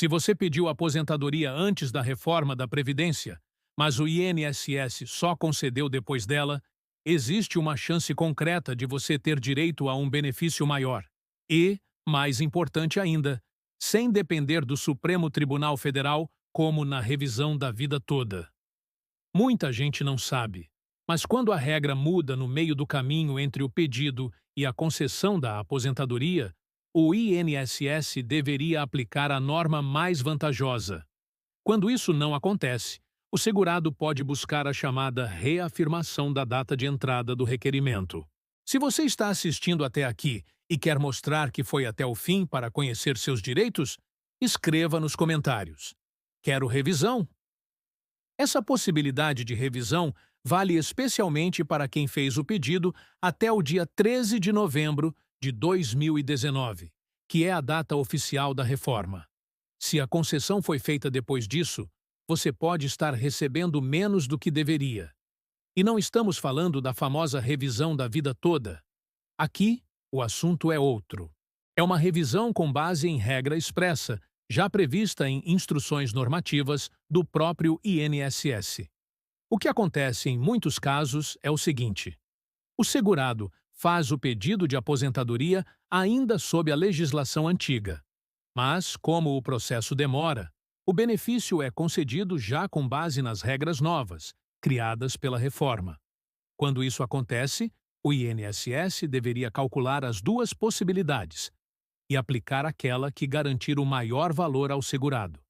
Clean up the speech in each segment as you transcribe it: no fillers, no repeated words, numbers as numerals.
Se você pediu aposentadoria antes da reforma da Previdência, mas o INSS só concedeu depois dela, existe uma chance concreta de você ter direito a um benefício maior. E, mais importante ainda, sem depender do Supremo Tribunal Federal, como na revisão da vida toda. Muita gente não sabe, mas quando a regra muda no meio do caminho entre o pedido e a concessão da aposentadoria, o INSS deveria aplicar a norma mais vantajosa. Quando isso não acontece, o segurado pode buscar a chamada reafirmação da data de entrada do requerimento. Se você está assistindo até aqui e quer mostrar que foi até o fim para conhecer seus direitos, escreva nos comentários. Quero revisão? Essa possibilidade de revisão vale especialmente para quem fez o pedido até o dia 13 de novembro de 2019, que é a data oficial da reforma. Se a concessão foi feita depois disso, você pode estar recebendo menos do que deveria. E não estamos falando da famosa revisão da vida toda. Aqui, o assunto é outro. É uma revisão com base em regra expressa, já prevista em instruções normativas do próprio INSS. O que acontece em muitos casos é o seguinte: o segurado faz o pedido de aposentadoria ainda sob a legislação antiga. Mas, como o processo demora, o benefício é concedido já com base nas regras novas, criadas pela reforma. Quando isso acontece, o INSS deveria calcular as duas possibilidades e aplicar aquela que garantir o maior valor ao segurado.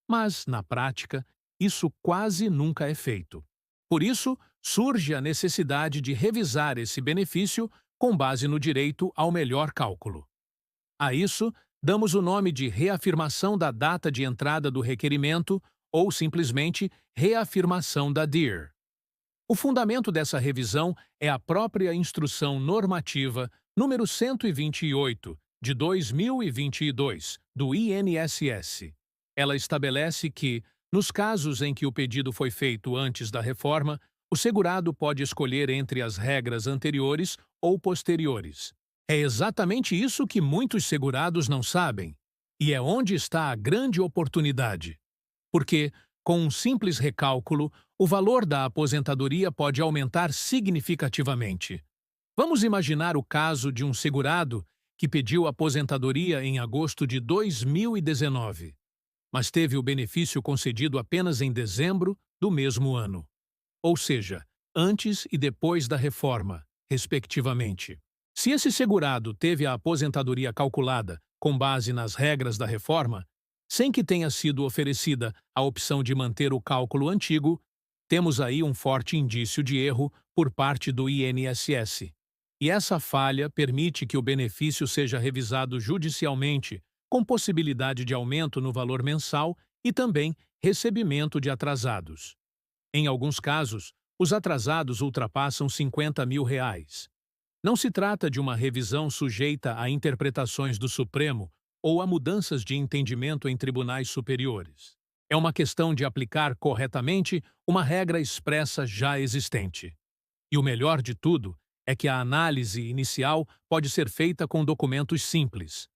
Mas, na prática, isso quase nunca é feito. Por isso, surge a necessidade de revisar esse benefício com base no direito ao melhor cálculo. A isso, damos o nome de reafirmação da data de entrada do requerimento ou simplesmente reafirmação da DIR. O fundamento dessa revisão é a própria Instrução Normativa número 128, de 2022, do INSS. Ela estabelece que, nos casos em que o pedido foi feito antes da reforma, o segurado pode escolher entre as regras anteriores ou posteriores. É exatamente isso que muitos segurados não sabem, e é onde está a grande oportunidade. Porque, com um simples recálculo, o valor da aposentadoria pode aumentar significativamente. Vamos imaginar o caso de um segurado que pediu aposentadoria em agosto de 2019, mas teve o benefício concedido apenas em dezembro do mesmo ano. Ou seja, antes e depois da reforma, respectivamente. Se esse segurado teve a aposentadoria calculada com base nas regras da reforma, sem que tenha sido oferecida a opção de manter o cálculo antigo, temos aí um forte indício de erro por parte do INSS. E essa falha permite que o benefício seja revisado judicialmente, com possibilidade de aumento no valor mensal e também recebimento de atrasados. Em alguns casos, os atrasados ultrapassam R$ 50 mil. Não se trata de uma revisão sujeita a interpretações do Supremo ou a mudanças de entendimento em tribunais superiores. É uma questão de aplicar corretamente uma regra expressa já existente. E o melhor de tudo é que a análise inicial pode ser feita com documentos simples.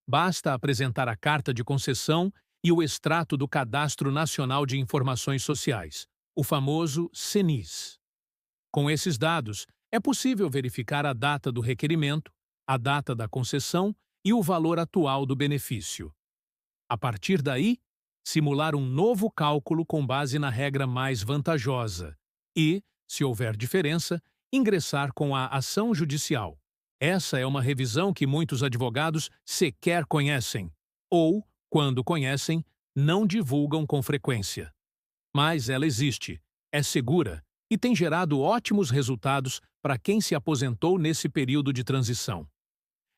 Basta apresentar a carta de concessão e o extrato do Cadastro Nacional de Informações Sociais, o famoso CNIS. Com esses dados, é possível verificar a data do requerimento, a data da concessão e o valor atual do benefício. A partir daí, simular um novo cálculo com base na regra mais vantajosa e, se houver diferença, ingressar com a ação judicial. Essa é uma revisão que muitos advogados sequer conhecem, ou, quando conhecem, não divulgam com frequência. Mas ela existe, é segura e tem gerado ótimos resultados para quem se aposentou nesse período de transição.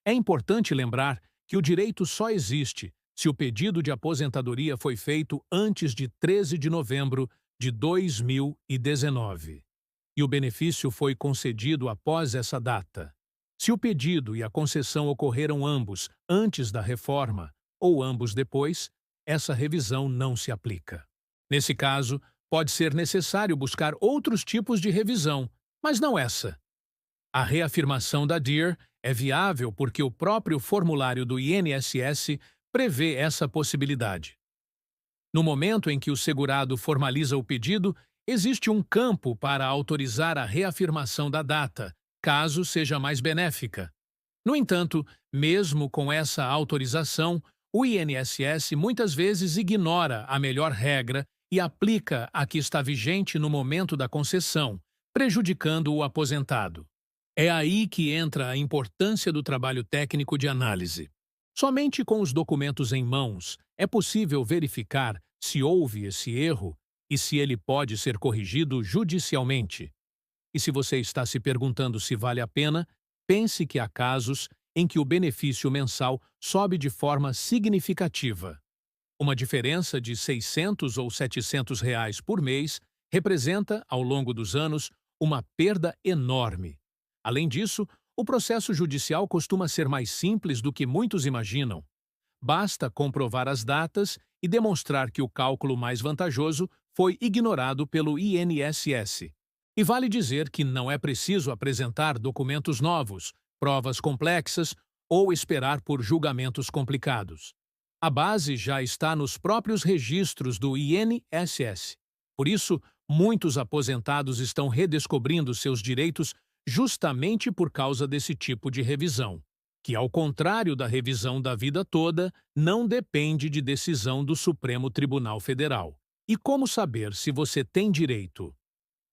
É importante lembrar que o direito só existe se o pedido de aposentadoria foi feito antes de 13 de novembro de 2019. E o benefício foi concedido após essa data. Se o pedido e a concessão ocorreram ambos antes da reforma ou ambos depois, essa revisão não se aplica. Nesse caso, pode ser necessário buscar outros tipos de revisão, mas não essa. A reafirmação da DIR é viável porque o próprio formulário do INSS prevê essa possibilidade. No momento em que o segurado formaliza o pedido, existe um campo para autorizar a reafirmação da data, caso seja mais benéfica. No entanto, mesmo com essa autorização, o INSS muitas vezes ignora a melhor regra e aplica a que está vigente no momento da concessão, prejudicando o aposentado. É aí que entra a importância do trabalho técnico de análise. Somente com os documentos em mãos é possível verificar se houve esse erro e se ele pode ser corrigido judicialmente. E se você está se perguntando se vale a pena, pense que há casos em que o benefício mensal sobe de forma significativa. Uma diferença de R$ 600 ou R$ 700 por mês representa, ao longo dos anos, uma perda enorme. Além disso, o processo judicial costuma ser mais simples do que muitos imaginam. Basta comprovar as datas e demonstrar que o cálculo mais vantajoso foi ignorado pelo INSS. E vale dizer que não é preciso apresentar documentos novos, provas complexas ou esperar por julgamentos complicados. A base já está nos próprios registros do INSS. Por isso, muitos aposentados estão redescobrindo seus direitos justamente por causa desse tipo de revisão, que, ao contrário da revisão da vida toda, não depende de decisão do Supremo Tribunal Federal. E como saber se você tem direito?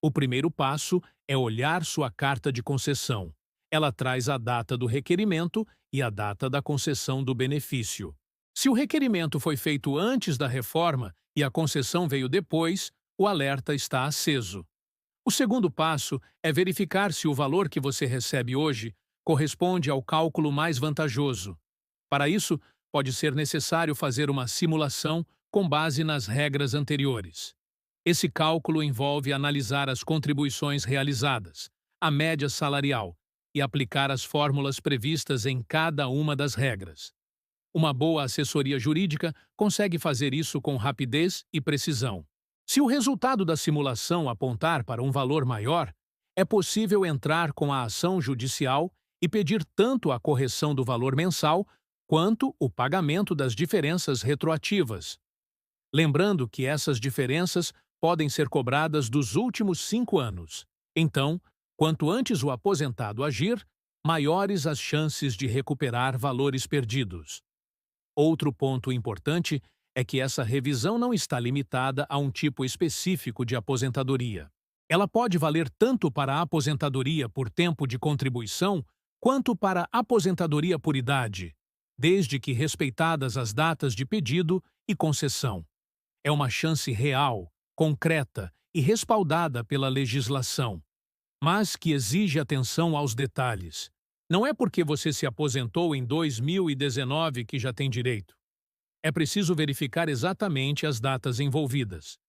O primeiro passo é olhar sua carta de concessão. Ela traz a data do requerimento e a data da concessão do benefício. Se o requerimento foi feito antes da reforma e a concessão veio depois, o alerta está aceso. O segundo passo é verificar se o valor que você recebe hoje corresponde ao cálculo mais vantajoso. Para isso, pode ser necessário fazer uma simulação com base nas regras anteriores. Esse cálculo envolve analisar as contribuições realizadas, a média salarial e aplicar as fórmulas previstas em cada uma das regras. Uma boa assessoria jurídica consegue fazer isso com rapidez e precisão. Se o resultado da simulação apontar para um valor maior, é possível entrar com a ação judicial e pedir tanto a correção do valor mensal quanto o pagamento das diferenças retroativas. Lembrando que essas diferenças podem ser cobradas dos últimos 5 anos. Então, quanto antes o aposentado agir, maiores as chances de recuperar valores perdidos. Outro ponto importante é que essa revisão não está limitada a um tipo específico de aposentadoria. Ela pode valer tanto para a aposentadoria por tempo de contribuição quanto para a aposentadoria por idade, desde que respeitadas as datas de pedido e concessão. É uma chance real, concreta e respaldada pela legislação, mas que exige atenção aos detalhes. Não é porque você se aposentou em 2019 que já tem direito. É preciso verificar exatamente as datas envolvidas.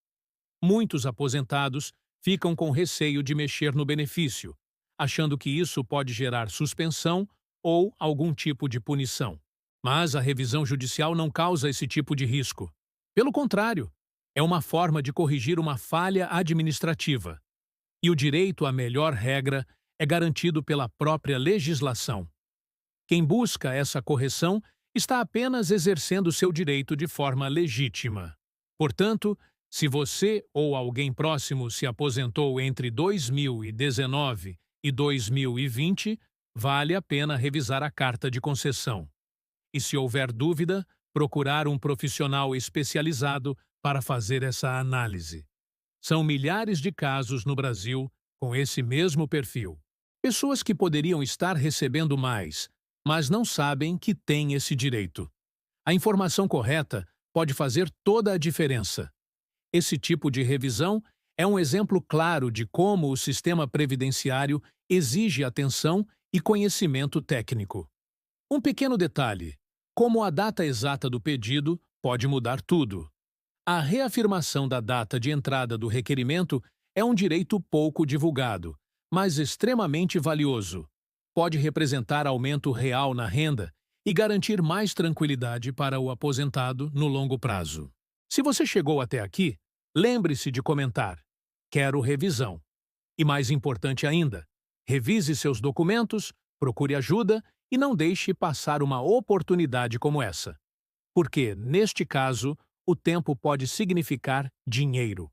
Muitos aposentados ficam com receio de mexer no benefício, achando que isso pode gerar suspensão ou algum tipo de punição. Mas a revisão judicial não causa esse tipo de risco. Pelo contrário, é uma forma de corrigir uma falha administrativa. E o direito à melhor regra é garantido pela própria legislação. Quem busca essa correção está apenas exercendo seu direito de forma legítima. Portanto, se você ou alguém próximo se aposentou entre 2019 e 2020, vale a pena revisar a carta de concessão. E se houver dúvida, procurar um profissional especializado para fazer essa análise. São milhares de casos no Brasil com esse mesmo perfil. Pessoas que poderiam estar recebendo mais, mas não sabem que têm esse direito. A informação correta pode fazer toda a diferença. Esse tipo de revisão é um exemplo claro de como o sistema previdenciário exige atenção e conhecimento técnico. Um pequeno detalhe: como a data exata do pedido pode mudar tudo. A reafirmação da data de entrada do requerimento é um direito pouco divulgado, mas extremamente valioso. Pode representar aumento real na renda e garantir mais tranquilidade para o aposentado no longo prazo. Se você chegou até aqui, lembre-se de comentar: quero revisão. E mais importante ainda, revise seus documentos, procure ajuda e não deixe passar uma oportunidade como essa. Porque, neste caso, o tempo pode significar dinheiro.